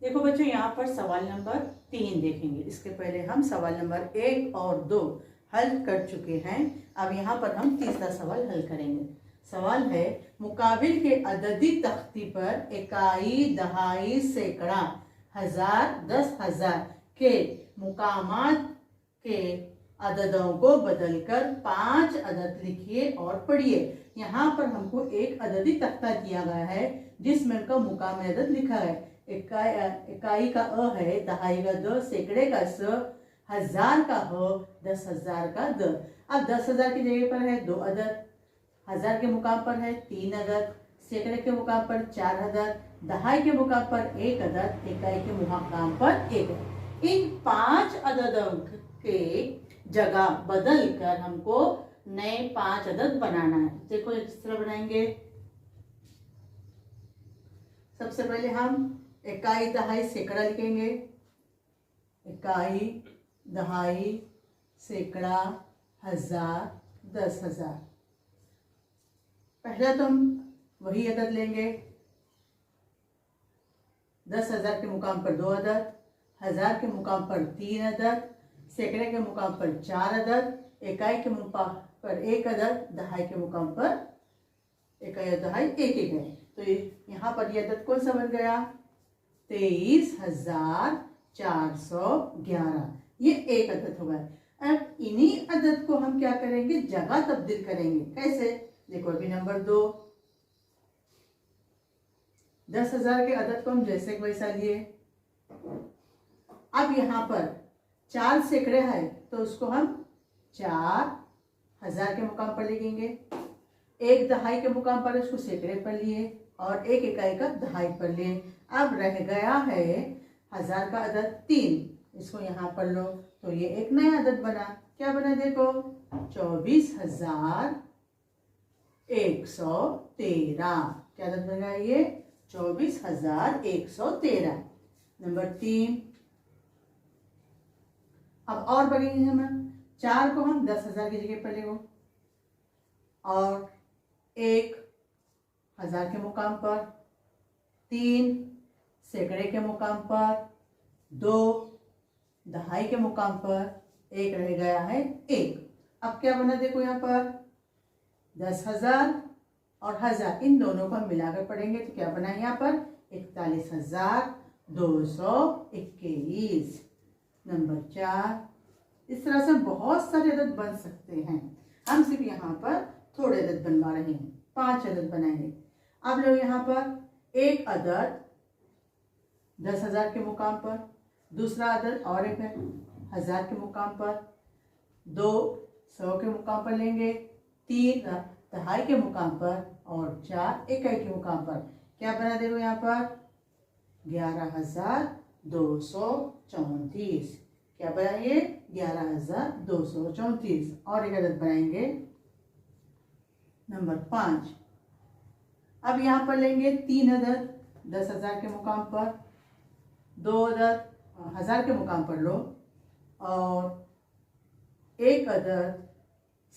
देखो बच्चों, यहाँ पर सवाल नंबर 3 देखेंगे। इसके पहले हम सवाल नंबर 1 और 2 हल कर चुके हैं। अब यहाँ पर हम तीसरा सवाल हल करेंगे। सवाल है, मुकाबिल के अददी तख्ती पर इकाई, दहाई, सैकड़ा, हजार, 10,000 के मुकामात के अददों को बदलकर 5 अदद लिखिए और पढ़िए। यहाँ पर हमको एक अददी तख्ता दिया गया है जिसमें उनका मुकाम अदद लिखा है। इकाई का अ है, दहाई का द, सैकड़े का स, हजार का ह, 10,000 का द। अब 10,000 की जगह पर है 2 अदद, हजार के मुकाम पर है 3 अदद, सैकड़े के मुकाम पर 4 अदद, दहाई के मुकाम पर 1 अदद, इकाई के मुकाम पर 1 अदद। इन 5 अददों के जगह बदल कर हमको नए 5 अदद बनाना है। देखो इस तरह बनाएंगे। सबसे पहले हम इकाई, दहाई, सैकड़ा लिखेंगे। इकाई, दहाई, सैकड़ा, हजार, 10,000। पहला तो हम वही अदद लेंगे। 10,000 के मुकाम पर 2 अदद, हजार के मुकाम पर 3 अदद, सैकड़े के मुकाम पर 4 अदद, इकाई के मुकाम पर 1 अदद, दहाई के मुकाम पर इकाई और दहाई 1 1 है। तो यहाँ पर यह अदद कौन सा बन गया? 23,411। ये एक अदद होगा। अब इन्हीं अदद को हम क्या करेंगे? जगह तब्दील करेंगे। कैसे? देखो अभी नंबर 2, 10,000 के अदद को हम जैसे वैसा लिए। अब यहाँ पर 4 सैकड़े है तो उसको हम 4,000 के मुकाम पर लिखेंगे। 1 दहाई के मुकाम पर उसको सैकड़े पर लिए और 1 इकाई का दहाई पर लिए। अब रह गया है हजार का अदद 3, इसको यहाँ पर लो तो ये एक नया अदद बना। क्या बना? देखो 24,113। क्या अदद बन गया? ये 24,113। नंबर 3। अब और बढ़ेंगे हम। 4 को हम 10,000 की जगह पर ले और 1 हजार के मुकाम पर, 3 सैकड़े के मुकाम पर, 2 दहाई के मुकाम पर, 1 रह गया है 1। अब क्या बना? देखो यहाँ पर 10,000 और हजार, इन दोनों को हम मिलाकर पढ़ेंगे तो क्या बना? यहाँ पर 41,221। नंबर 4। इस तरह से बहुत सारे अदद बन सकते हैं। हम सिर्फ यहाँ पर थोड़े अदद बनवा रहे हैं। 5 अदद बनाएंगे। अब लोग यहाँ पर एक अदद 10,000 के मुकाम पर, दूसरा अदद और एक है हजार के मुकाम पर, 2 100 के मुकाम पर लेंगे, 3 दहाई के मुकाम पर और 4 इकाई के मुकाम पर। क्या बना? देखो यहाँ पर 11,234। क्या बना? ये 11,234। और एक अदद बनाएंगे नंबर 5। अब यहाँ पर लेंगे 3 अदद 10,000 के मुकाम पर, 2 अदद हजार के मुकाम पर लो और 1 अदद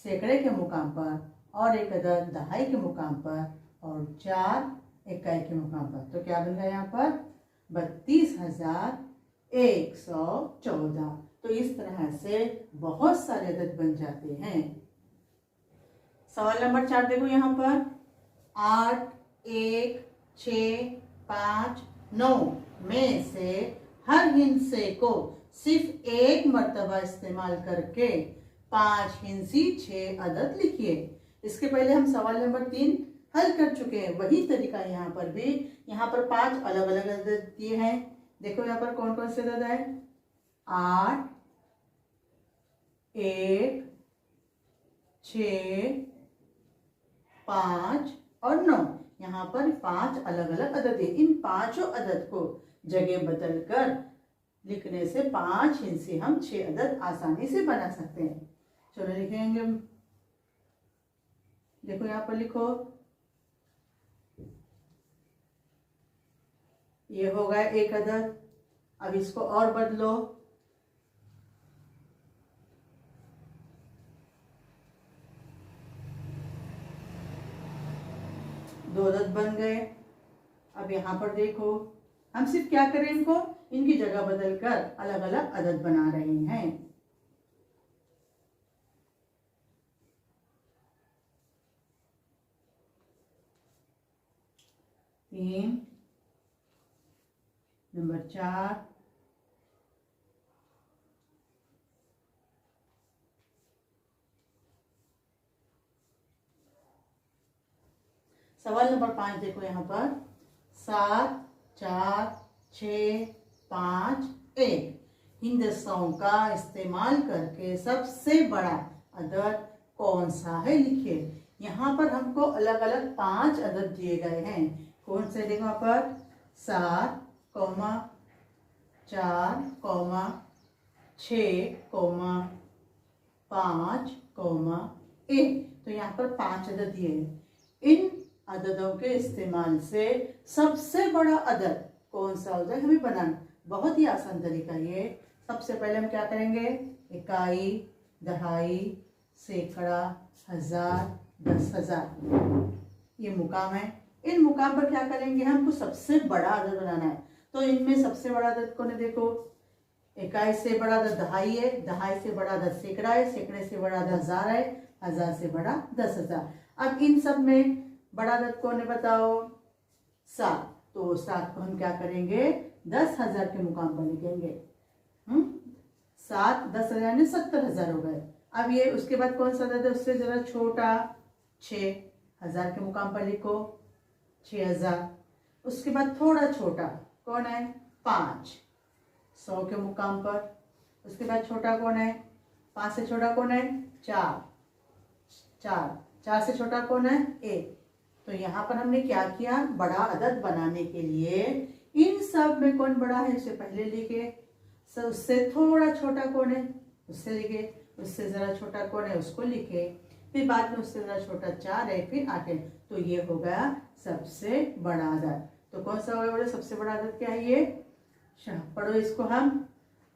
सैकड़े के मुकाम पर और 1 अदद दहाई के मुकाम पर और 4 इकाई के मुकाम पर। तो क्या बन गया यहाँ पर? 32,114। तो इस तरह से बहुत सारे अदद बन जाते हैं। सवाल नंबर 4 देखो यहाँ पर। 8, 1, 6, 5, 9 में से हर हिंसे को सिर्फ एक मर्तबा इस्तेमाल करके 5 हिंसी 6 अदद लिखिए। इसके पहले हम सवाल नंबर 3 हल कर चुके हैं। वही तरीका यहाँ पर भी। यहाँ पर 5 अलग अलग अदद दिए हैं। देखो यहाँ पर कौन कौन से अदद है? 8, 1, 6, 5 और 9। यहाँ पर 5 अलग अलग अदद है। इन 5 अदद को जगह बदलकर लिखने से 5 हिंसे हम 6 अदद आसानी से बना सकते हैं। चलो लिखेंगे। देखो यहाँ पर लिखो, ये हो गया 1 अदद। अब इसको और बदलो। 2 अदद बन गए। अब यहाँ पर देखो हम सिर्फ क्या करें, इनको इनकी जगह बदलकर अलग अलग अदद बना रहे हैं। तीन, नंबर 4, सवाल नंबर 5 देखो यहाँ पर, 7, 4, 6, 5, 1 हिंदसों का इस्तेमाल करके सबसे बड़ा अदद कौन सा है, लिखिए। यहाँ पर हमको अलग अलग 5 अदद दिए गए हैं। कौन से देखो यहाँ पर, 7, 4, 6, 5, 1। तो यहाँ पर 5 अदद दिए हैं। इन अददों के इस्तेमाल से सबसे बड़ा अदद कौन सा होता है हमें बनाना। बहुत ही आसान तरीका ये। सबसे पहले हम क्या करेंगे, इकाई, दहाई, सैकड़ा, हजार, 10,000 ये मुकाम है। इन मुकाम पर क्या करेंगे, हमको सबसे बड़ा अदद बनाना है। तो इनमें सबसे बड़ा अदद कौन है, देखो इकाई से बड़ा अदद दहाई है, दहाई से बड़ा अदद सैकड़ा है, सैकड़े से बड़ा अदद हजार है, हजार से बड़ा 10,000। अब इन सब में बड़ा अदद कौन है बताओ, 7। तो 7 को हम क्या करेंगे, 10,000 के मुकाम पर लिखेंगे। 7 10,000 में 70,000 हो गए। अब ये उसके बाद कौन सा अदद है उससे जरा छोटा, 6,000 के मुकाम पर लिखो 6,000। उसके बाद थोड़ा छोटा कौन है, 5, 100 के मुकाम पर। उसके बाद छोटा कौन है, 5 से छोटा कौन है, 4, 4 से छोटा कौन है, 1। तो यहाँ पर हमने क्या किया, बड़ा अदद बनाने के लिए इन सब में कौन बड़ा है उसे पहले लिखे, उससे थोड़ा छोटा कौन है उससे लिखे, उससे जरा छोटा कौन है उसको लिखे, फिर बाद में उससे जरा छोटा 4 है, फिर 8 है। तो ये हो गया सबसे बड़ा अदद। तो कौन सा होगा सबसे बड़ा अदद, क्या है ये, पढ़ो इसको। हम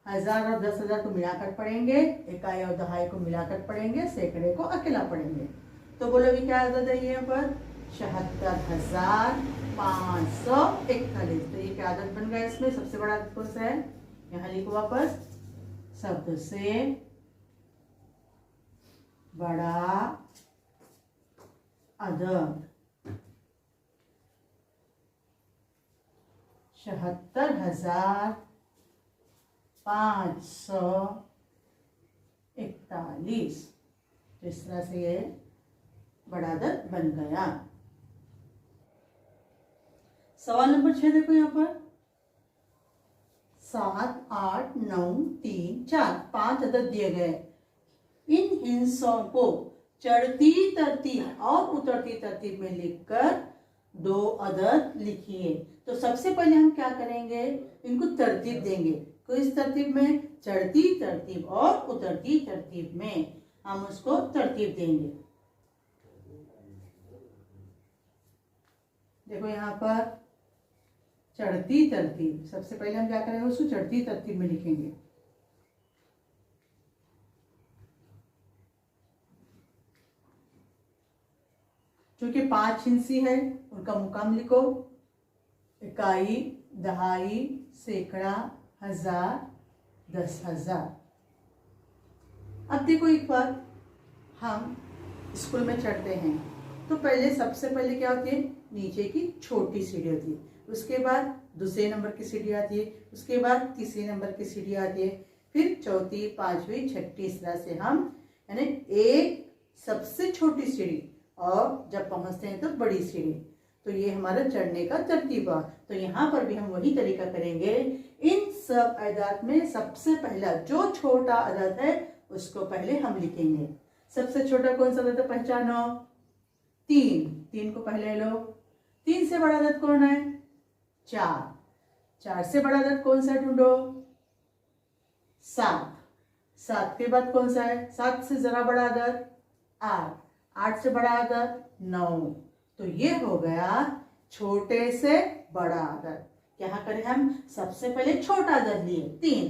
1000 और 10,000 को मिलाकर पढ़ेंगे, इकाई और दहाई को मिलाकर पढ़ेंगे, सैकड़े को अकेला पढ़ेंगे। तो बोलो अभी क्या अदद है यहाँ पर, 76,541। तो ये क्या अदद बन गया, इसमें सबसे बड़ा अदद कौन सा है, यहाँ लिखो वापस, सबसे बड़ा अदद 77,541। तो इस तरह से ये बड़ा अदद बन गया। सवाल नंबर 6 देखो यहाँ पर, 7, 8, 9, 3, 4 5 अदद दिए गए। इन हिस्सों को चढ़ती तरतीब और उतरती तरतीब में लिखकर 2 अदद लिखिए। तो सबसे पहले हम क्या करेंगे, इनको तरतीब देंगे। तो इस तरतीब में, चढ़ती तरतीब और उतरती तरतीब में हम उसको तरतीब देंगे। देखो यहाँ पर चढ़ती तरतीब, सबसे पहले हम क्या करेंगे, उसको चढ़ती तरतीब में लिखेंगे। क्योंकि 5 हिंसी है उनका मुकाम लिखो, इकाई, दहाई, सैकड़ा, हजार, 10,000। अब देखो एक बार, हम स्कूल में चढ़ते हैं तो पहले सबसे पहले क्या होती है, नीचे की छोटी सीढ़ी होती है, उसके बाद दूसरे नंबर की सीढ़ी आती है, उसके बाद तीसरे नंबर की सीढ़ी आती है, फिर चौथी, पांचवी, छठी, इस तरह से हम यानी एक सबसे छोटी सीढ़ी और जब पहुंचते हैं तो बड़ी सीढ़ी। तो ये हमारा चढ़ने का तरतीब है। तो यहाँ पर भी हम वही तरीका करेंगे। इन सब अदाद में सबसे पहला जो छोटा अदाद है उसको पहले हम लिखेंगे। सबसे छोटा कौन सा अदाद है, पहचानो, 3। 3 को पहले लो। 3 से बड़ा अदाद कौन है, 4। 4 से बड़ा अदाद कौन सा ढूंढो, 7। 7 के बाद कौन सा है, 7 से जरा बड़ा अदाद 8। 8 से बड़ा अदद 9। तो ये हो गया छोटे से बड़ा अदद। क्या करें हम, सबसे पहले छोटा अदद लिए 3।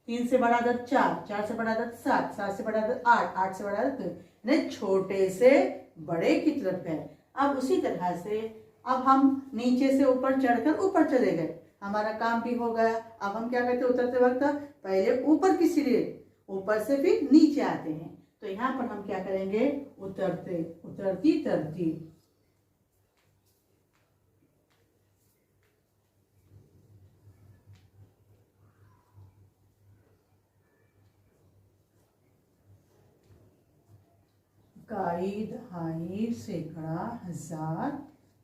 3 से बड़ा अदद 4। 4 से बड़ा अदद 7। 7 से बड़ा अदद 8। 8 से बड़ा अदद नहीं, छोटे से बड़े की तरफ है। अब उसी तरह से अब हम नीचे से ऊपर चढ़कर ऊपर चले गए। हमारा काम भी हो गया। अब हम क्या करते हैं, उतरते वक्त पहले ऊपर की सीढ़ी, ऊपर से फिर नीचे आते हैं। तो यहाँ पर हम क्या करेंगे, उतरते उतरती तरतीब। इकाई, दहाई, सैकड़ा, हजार,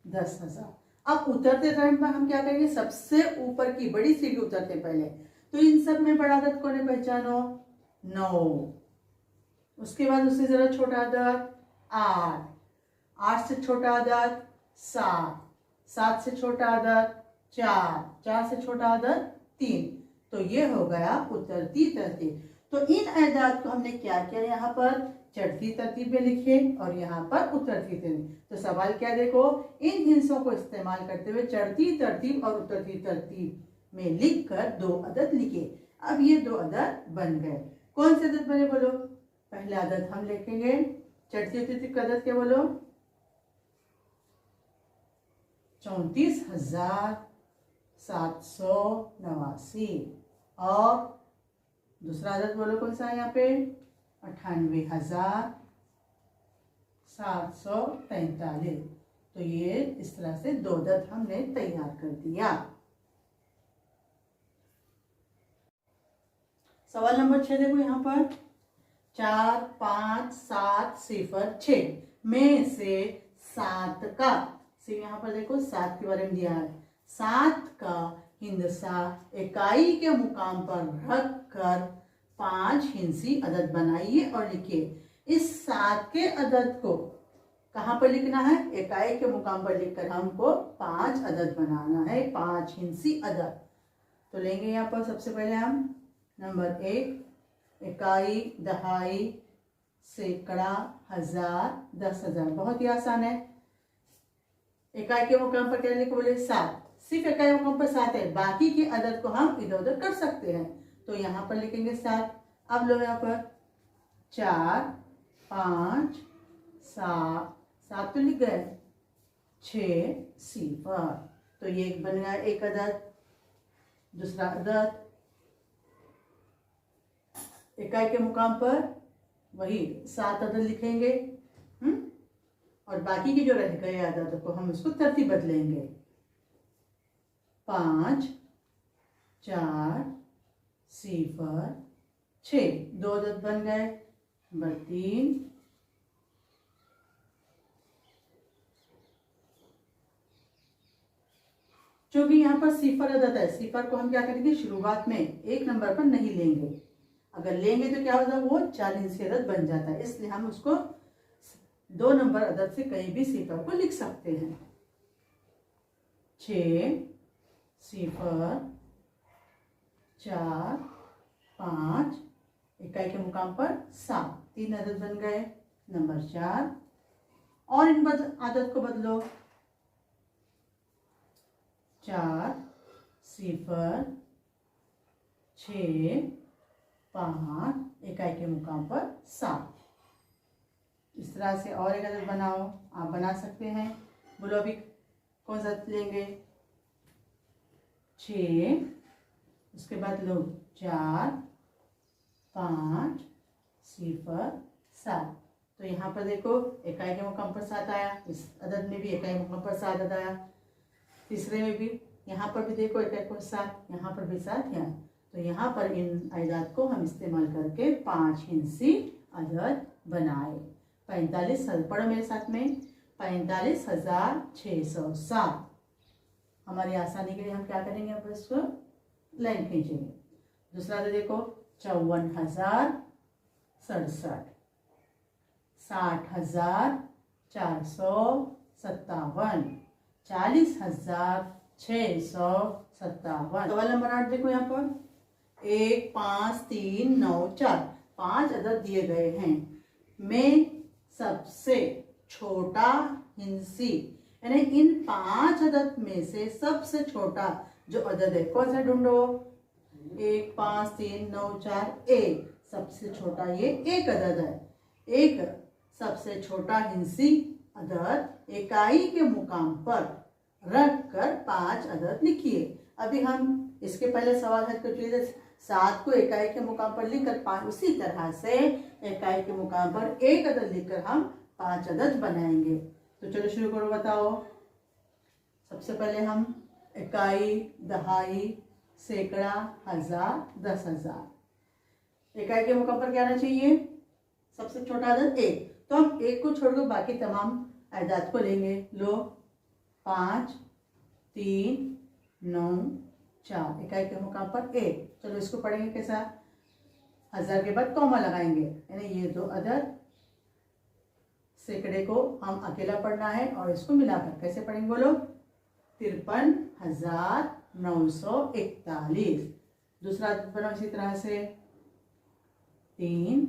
10,000। अब उतरते टाइम पर हम क्या करेंगे, सबसे ऊपर की बड़ी सीढ़ी उतरते हैं पहले। तो इन सब में बड़ा अदद कौन है, पहचानो, 9। उसके बाद उससे जरा छोटा अदद 8, 8 से छोटा अदद 7, 7 से छोटा अदद 4, 4 से छोटा अदद 3। तो ये हो गया उतरती तरतीब। तो इन अदाद को हमने क्या किया, यहाँ पर चढ़ती तरतीब में लिखे और यहाँ पर उतरती तरतीब। तो सवाल क्या, देखो इन हिंसों को इस्तेमाल करते हुए चढ़ती तरतीब और उतरती तरतीब में लिखकर 2 अदद लिखे। अब ये 2 अदद बन गए। कौन से अदद बने, बोलो। पहला अदद हम लिखेंगे, चढ़ती तरतीब का अदद क्या, बोलो, 34,789। और दूसरा अदद बोलो कौन सा है यहाँ पे, 98,743। तो ये इस तरह से 2 अदद हमने तैयार कर दिया। सवाल नंबर 6 देखो यहाँ पर, 4, 5, 7, 0, 6 में से 7 का, सिर्फ यहाँ पर देखो 7 के बारे में दिया है, 7 का हिंसा इकाई के मुकाम पर रख कर 5 हिंसी अदद बनाइए और लिखिए। इस 7 के अदद को कहाँ पर लिखना है, इकाई के मुकाम पर लिखकर हमको 5 अदद बनाना है, 5 हिंसी अदद। तो लेंगे यहाँ पर सबसे पहले हम नंबर 1, इकाई, दहाई, सैकड़ा, हजार, 10,000। बहुत ही आसान है। इकाई के मुकाम पर क्या लिखे, बोले 7। सिर्फ इकाई मुकाम पर 7 है, बाकी के अदद को हम इधर उधर कर सकते हैं। तो यहाँ पर लिखेंगे 7। अब लो यहाँ पर 4, 5, 7, 7 तो लिख गए, 6, 0। तो ये बन गया एक अदद। दूसरा अदद, इकाई के मुकाम पर वही 7 अदद लिखेंगे, और बाकी के जो रह गए अदद को हम इसको तरतीब बदलेंगे। 5, 4, 0, 6, 2 अदद बन गए। नंबर 3, जो भी यहाँ पर सिफर अदद है, सिफर को हम क्या करेंगे, शुरुआत में 1 नंबर पर नहीं लेंगे। अगर लेंगे तो क्या होता है, वो 40 अदद बन जाता है। इसलिए हम उसको 2 नंबर अदद से कहीं भी सिफर को लिख सकते हैं। 6, 0, 4, 5, इकाई के मुकाम पर 7, 3 अदद बन गए। नंबर 4, और इन आदत को बदलो। 4, 0, 6, 5, इकाई के मुकाम पर 7। इस तरह से और एक अदद बनाओ, आप बना सकते हैं। बोलो अभी कौन सा लेंगे, 6, उसके बाद लो 4, 5, 0, 7। तो यहाँ पर देखो इकाई के मुकाम पर 7 आया, इस अदद में भी इकाई के मुकाम पर 7 अदद आया। तीसरे में भी, यहाँ पर भी देखो इकाई पर 7, यहाँ पर भी 7 है। तो यहाँ पर इन अदाद को हम इस्तेमाल करके 5 हिंसी अदद बनाए। 45,000, पढ़ो मेरे साथ में, 45,607। हमारी आसानी के लिए हम क्या करेंगे, अब इसको लाइन खींचेंगे। दूसरा तो देखो 54,067, 60,457, 40,657। सवाल नंबर 8 देखो यहाँ पर, 1, 5, 3, 9, 4, 5 अदद दिए गए हैं। में सबसे छोटा हिंसी, यानी इन 5 अदद में से सबसे छोटा जो अदद है कौन सा ढूंढो, 1, 5, 3, 9, 4, 1। सबसे छोटा ये 1 अदद है। एक सबसे छोटा हिंसी अदद इकाई के मुकाम पर रख कर 5 अदद लिखिए। अभी हम इसके पहले सवाल हल कर चुके थे। 7 को इकाई के मुकाम पर लिखकर 5, उसी तरह से इकाई के मुकाम पर एक अदद लिखकर हम 5 अदद बनाएंगे। तो चलो शुरू करो, बताओ। सबसे पहले हम इकाई, दहाई, सैकड़ा, हजार, 10,000। इकाई के मुकाम पर क्या आना चाहिए? सबसे छोटा अदद 1, तो हम 1 को छोड़कर बाकी तमाम अदाद को लेंगे। लो 5, 3, 9, 4, इकाई के मुकाम पर 1। चलो इसको पढ़ेंगे कैसा? हजार के बाद कॉमा लगाएंगे, यानी ये 2 अदद। सैकड़े को हम अकेला पढ़ना है और इसको मिलाकर कैसे पढ़ेंगे बोलो? 53,941। दूसरा अदद बनाओ इसी तरह से 3,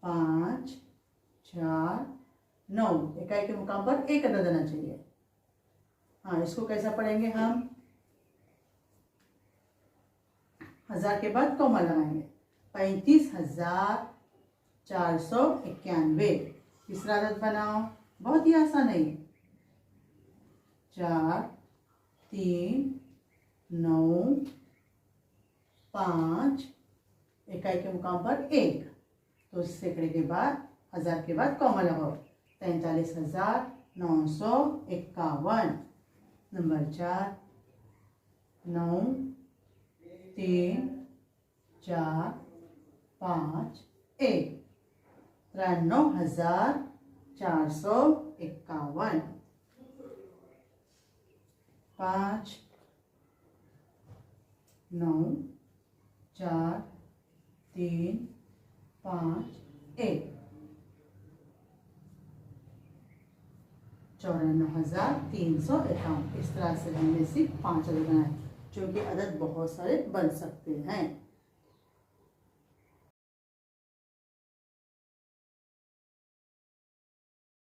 5, 4, 9, इकाई के मुकाम पर एक अदद आना चाहिए। हाँ, इसको कैसा पढ़ेंगे हम? हजार के बाद कॉमा लगाएंगे, 35,491। तीसरा अदद बनाओ, बहुत ही आसान है। 4, 3, 9, 5, इकाई के मुकाम पर 1। तो सैकड़े के बाद, हजार के बाद कॉमा लगाओ, 43,951। नंबर 4, 9, 3, 4, 5, 1, 93,451। 5, 9, 4, 3, 5, 1, 94,351। इस तरह से हमने सिर्फ 5 अदद बनाए, जो कि अदद बहुत सारे बन सकते हैं।